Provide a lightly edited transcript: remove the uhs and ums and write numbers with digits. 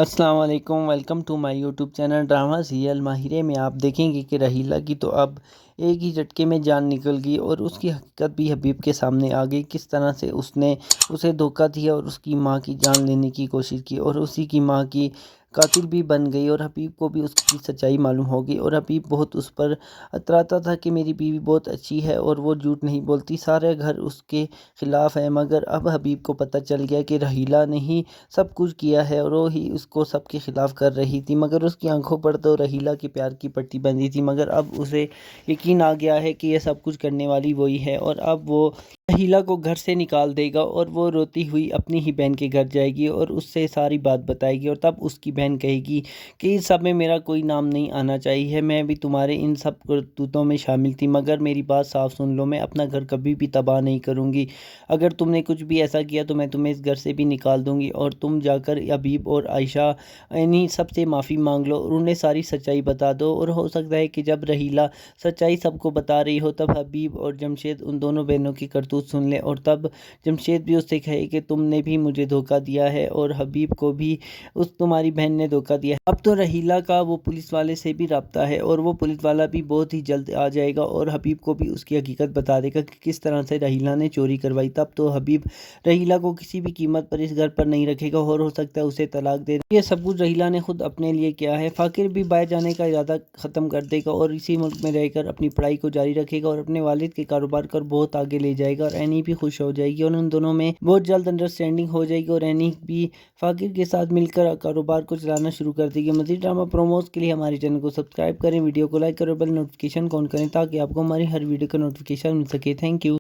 السلام علیکم، welcome to my YouTube channel drama serial ماہرے میں آپ دیکھیں گے کہ رحیلہ کی تو اب ایک ہی جھٹکے میں جان نکل گئی اور اس کی حقیقت بھی حبیب کے سامنے آ گئی۔ کس طرح سے اس نے اسے دھوکہ دیا اور اس کی ماں کی جان لینے کی کوشش کی اور اسی کی ماں کی قاتل بھی بن گئی، اور حبیب کو بھی اس کی سچائی معلوم ہو گئی اور حبیب بہت اس پر اتراتا تھا کہ میری بیوی بہت اچھی ہے اور وہ جھوٹ نہیں بولتی، سارے گھر اس کے خلاف ہے۔ مگر اب حبیب کو پتہ چل گیا کہ رحیلہ نے ہی سب کچھ کیا ہے اور وہ ہی اس کو سب کے خلاف کر رہی تھی، مگر اس کی آنکھوں پر تو رحیلہ کے پیار کی پٹی بندھی تھی، مگر اب اسے یقین آ گیا ہے کہ یہ سب کچھ کرنے والی وہی ہے اور اب وہ رحیلہ کو گھر سے نکال دے گا اور وہ روتی ہوئی اپنی ہی بہن کے گھر جائے گی اور اس سے ساری بات بتائے گی، اور تب اس کی بہن کہے گی کہ ان سب میں میرا کوئی نام نہیں آنا چاہیے، میں بھی تمہارے ان سب کرتوتوں میں شامل تھی، مگر میری بات صاف سن لو، میں اپنا گھر کبھی بھی تباہ نہیں کروں گی، اگر تم نے کچھ بھی ایسا کیا تو میں تمہیں اس گھر سے بھی نکال دوں گی، اور تم جا کر حبیب اور عائشہ انہیں سب سے معافی مانگ لو اور انہیں ساری سچائی بتا دو، اور ہو سکتا ہے کہ جب رحیلہ سچائی سب کو بتا رہی ہو تب حبیب اور جمشید ان دونوں بہنوں کی کرتوت سن لے، اور تب جمشید بھی اس سے کہے کہ تم نے بھی مجھے دھوکہ دیا ہے اور حبیب کو بھی اس تمہاری بہن نے دھوکہ دیا ہے۔ اب تو رحیلہ کا وہ پولیس والے سے بھی رابطہ ہے اور وہ پولیس والا بھی بہت ہی جلد آ جائے گا اور حبیب کو بھی اس کی حقیقت بتا دے گا کہ کس طرح سے رحیلہ نے چوری کروائی۔ تب تو حبیب رحیلہ کو کسی بھی قیمت پر اس گھر پر نہیں رکھے گا اور ہو سکتا ہے اسے طلاق دے دے۔ یہ سب کچھ رحیلہ نے خود اپنے لیے کیا ہے۔ فاقر بھی باہر جانے کا ارادہ ختم کر دے گا اور اسی ملک میں رہ کر اپنی پڑھائی کو جاری رکھے گا اور اپنے والد کے کاروبار کو بہت آگے لے جائے گا، اور اینی بھی خوش ہو جائے گی اور ان دونوں میں بہت جلد انڈرسٹینڈنگ ہو جائے گی اور اینی بھی فاقر کے ساتھ مل کر کاروبار کو چلانا شروع کر دے گی۔ مزید ڈرامہ پروموز کے لیے ہمارے چینل کو سبسکرائب کریں، ویڈیو کو لائک کریں اور بیل نوٹیفکیشن آن کریں تاکہ آپ کو ہماری ہر ویڈیو کا نوٹیفکیشن مل سکے۔ Thank you.